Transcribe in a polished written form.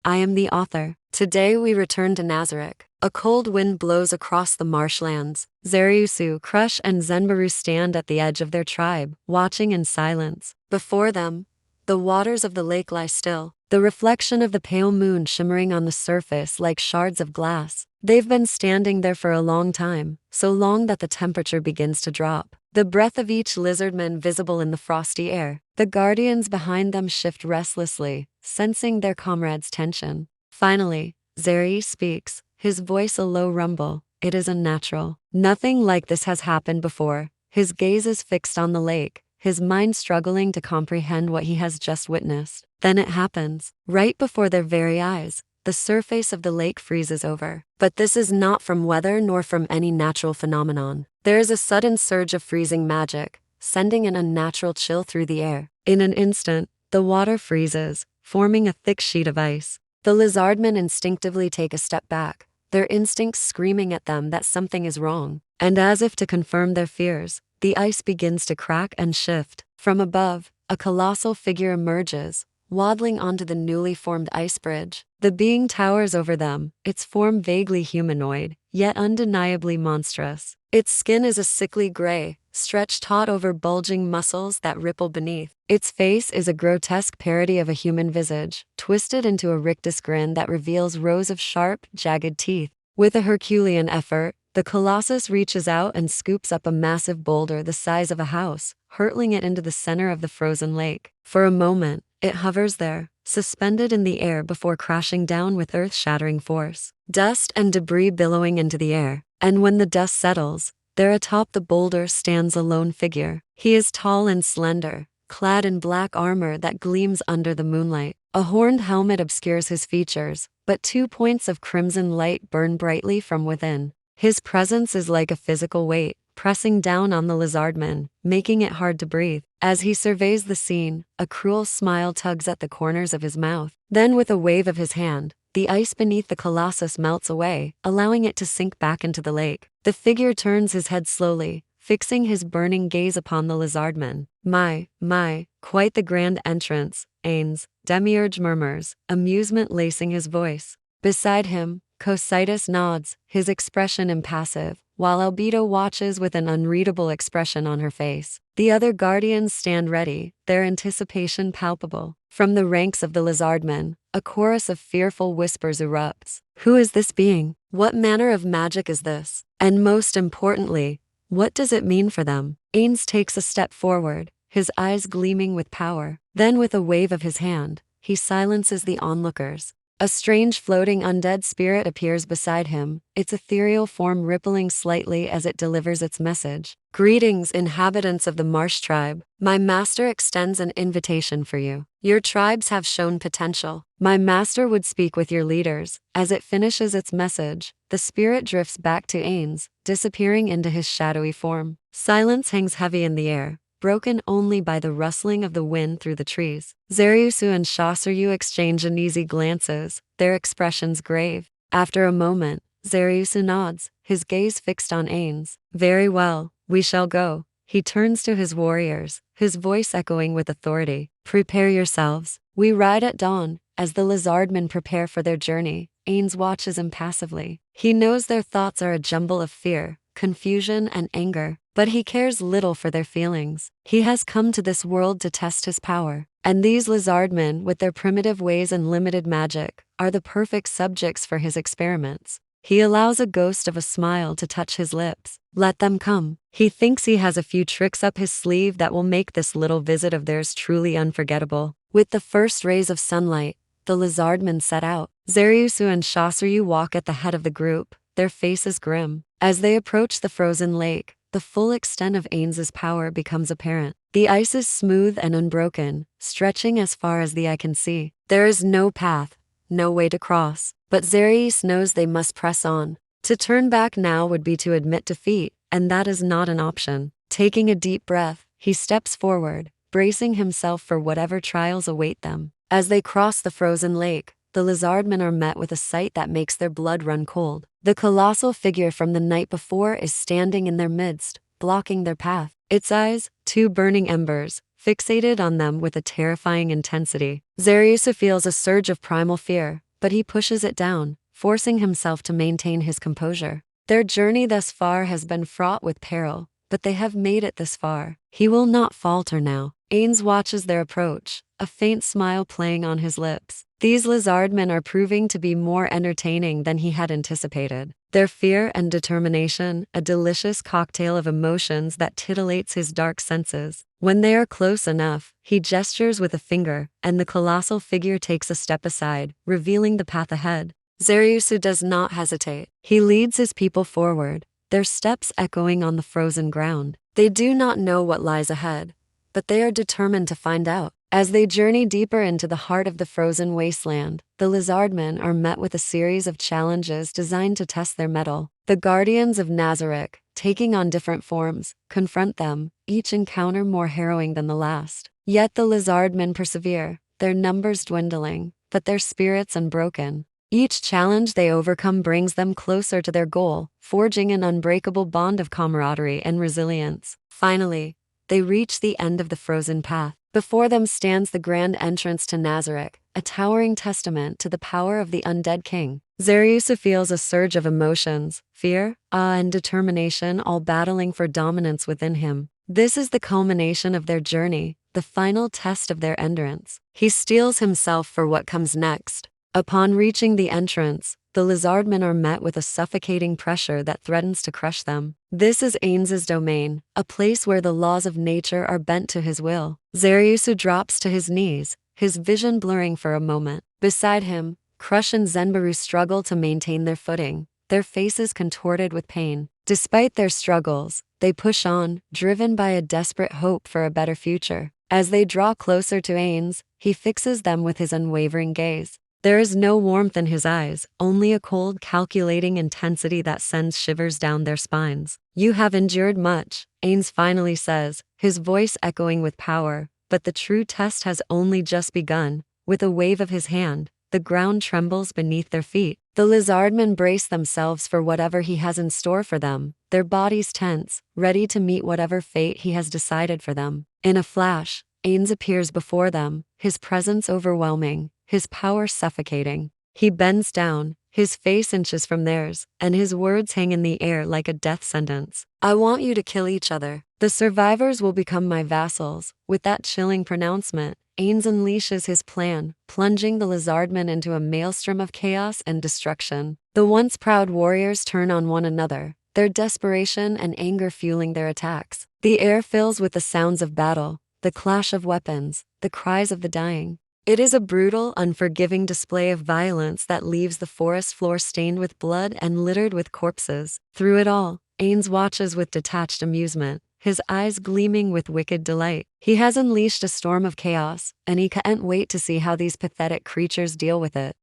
I am the author. Today we return to Nazarick. A cold wind blows across the marshlands. Zariusu, Crush, and Zenbaru stand at the edge of their tribe, watching in silence. Before them, the waters of the lake lie still, the reflection of the pale moon shimmering on the surface like shards of glass. They've been standing there for a long time, so long that the temperature begins to drop. The breath of each lizardman visible in the frosty air. The guardians behind them shift restlessly, sensing their comrades' tension. Finally, Zeri speaks, his voice a low rumble. It is unnatural. Nothing like this has happened before. His gaze is fixed on the lake, his mind struggling to comprehend what he has just witnessed. Then it happens. Right before their very eyes, the surface of the lake freezes over. But this is not from weather nor from any natural phenomenon. There is a sudden surge of freezing magic, sending an unnatural chill through the air. In an instant, the water freezes, forming a thick sheet of ice. The lizardmen instinctively take a step back, their instincts screaming at them that something is wrong. And as if to confirm their fears, the ice begins to crack and shift. From above, a colossal figure emerges, waddling onto the newly formed ice bridge. The being towers over them, its form vaguely humanoid, yet undeniably monstrous. Its skin is a sickly gray, stretched taut over bulging muscles that ripple beneath. Its face is a grotesque parody of a human visage, twisted into a rictus grin that reveals rows of sharp, jagged teeth. With a Herculean effort, the colossus reaches out and scoops up a massive boulder the size of a house, hurtling it into the center of the frozen lake. For a moment, it hovers there, suspended in the air before crashing down with earth-shattering force. Dust and debris billowing into the air, and when the dust settles, there atop the boulder stands a lone figure. He is tall and slender, clad in black armor that gleams under the moonlight. A horned helmet obscures his features, but 2 points of crimson light burn brightly from within. His presence is like a physical weight, pressing down on the lizardmen, making it hard to breathe. As he surveys the scene, a cruel smile tugs at the corners of his mouth. Then with a wave of his hand, the ice beneath the colossus melts away, allowing it to sink back into the lake. The figure turns his head slowly, fixing his burning gaze upon the lizardmen. My, quite the grand entrance, Ains, Demiurge murmurs, amusement lacing his voice. Beside him, Cositus nods, his expression impassive, while Albedo watches with an unreadable expression on her face. The other guardians stand ready, their anticipation palpable. From the ranks of the lizardmen, a chorus of fearful whispers erupts. Who is this being? What manner of magic is this? And most importantly, what does it mean for them? Ains takes a step forward, his eyes gleaming with power. Then with a wave of his hand, he silences the onlookers. A strange floating undead spirit appears beside him, its ethereal form rippling slightly as it delivers its message. Greetings, inhabitants of the Marsh tribe. My master extends an invitation for you. Your tribes have shown potential. My master would speak with your leaders. As it finishes its message, the spirit drifts back to Ains, disappearing into his shadowy form. Silence hangs heavy in the air, broken only by the rustling of the wind through the trees. Zariusu and Shasaryu exchange uneasy glances, their expressions grave. After a moment, Zariusu nods, his gaze fixed on Ains. Very well, we shall go. He turns to his warriors, his voice echoing with authority. Prepare yourselves. We ride at dawn. As the lizardmen prepare for their journey, Ains watches impassively. He knows their thoughts are a jumble of fear, confusion, and anger, but he cares little for their feelings. He has come to this world to test his power, and these lizardmen, with their primitive ways and limited magic, are the perfect subjects for his experiments. He allows a ghost of a smile to touch his lips. Let them come. He thinks he has a few tricks up his sleeve that will make this little visit of theirs truly unforgettable. With the first rays of sunlight, the lizardmen set out. Zariusu and Shasaryu walk at the head of the group, their faces grim. As they approach the frozen lake, the full extent of Ains's power becomes apparent. The ice is smooth and unbroken, stretching as far as the eye can see. There is no path, no way to cross, but Zarius knows they must press on. To turn back now would be to admit defeat, and that is not an option. Taking a deep breath, he steps forward, bracing himself for whatever trials await them. As they cross the frozen lake, the lizardmen are met with a sight that makes their blood run cold. The colossal figure from the night before is standing in their midst, blocking their path. Its eyes, 2 burning embers, fixated on them with a terrifying intensity. Zariusa feels a surge of primal fear, but he pushes it down, forcing himself to maintain his composure. Their journey thus far has been fraught with peril, but they have made it this far. He will not falter now. Ains watches their approach, a faint smile playing on his lips. These Lizardmen are proving to be more entertaining than he had anticipated. Their fear and determination, a delicious cocktail of emotions that titillates his dark senses. When they are close enough, he gestures with a finger, and the colossal figure takes a step aside, revealing the path ahead. Zariusu does not hesitate. He leads his people forward, their steps echoing on the frozen ground. They do not know what lies ahead, but they are determined to find out. As they journey deeper into the heart of the frozen wasteland, the Lizardmen are met with a series of challenges designed to test their mettle. The Guardians of Nazarick, taking on different forms, confront them, each encounter more harrowing than the last. Yet the Lizardmen persevere, their numbers dwindling, but their spirits unbroken. Each challenge they overcome brings them closer to their goal, forging an unbreakable bond of camaraderie and resilience. Finally, they reach the end of the frozen path. Before them stands the grand entrance to Nazarick, a towering testament to the power of the undead king. Zariusu feels a surge of emotions, fear, awe, and determination, all battling for dominance within him. This is the culmination of their journey, the final test of their endurance. He steels himself for what comes next. Upon reaching the entrance, the Lizardmen are met with a suffocating pressure that threatens to crush them. This is Ains's domain, a place where the laws of nature are bent to his will. Zariusu drops to his knees, his vision blurring for a moment. Beside him, Crush and Zenbaru struggle to maintain their footing, their faces contorted with pain. Despite their struggles, they push on, driven by a desperate hope for a better future. As they draw closer to Ains, he fixes them with his unwavering gaze. There is no warmth in his eyes, only a cold, calculating intensity that sends shivers down their spines. "You have endured much," Ains finally says, his voice echoing with power, but the true test has only just begun. With a wave of his hand, the ground trembles beneath their feet. The Lizardmen brace themselves for whatever he has in store for them, their bodies tense, ready to meet whatever fate he has decided for them. In a flash, Ains appears before them, his presence overwhelming, his power suffocating. He bends down, his face inches from theirs, and his words hang in the air like a death sentence. "I want you to kill each other. The survivors will become my vassals." With that chilling pronouncement, Ains unleashes his plan, plunging the Lizardmen into a maelstrom of chaos and destruction. The once proud warriors turn on one another, their desperation and anger fueling their attacks. The air fills with the sounds of battle, the clash of weapons, the cries of the dying. It is a brutal, unforgiving display of violence that leaves the forest floor stained with blood and littered with corpses. Through it all, Ains watches with detached amusement, his eyes gleaming with wicked delight. He has unleashed a storm of chaos, and he can't wait to see how these pathetic creatures deal with it.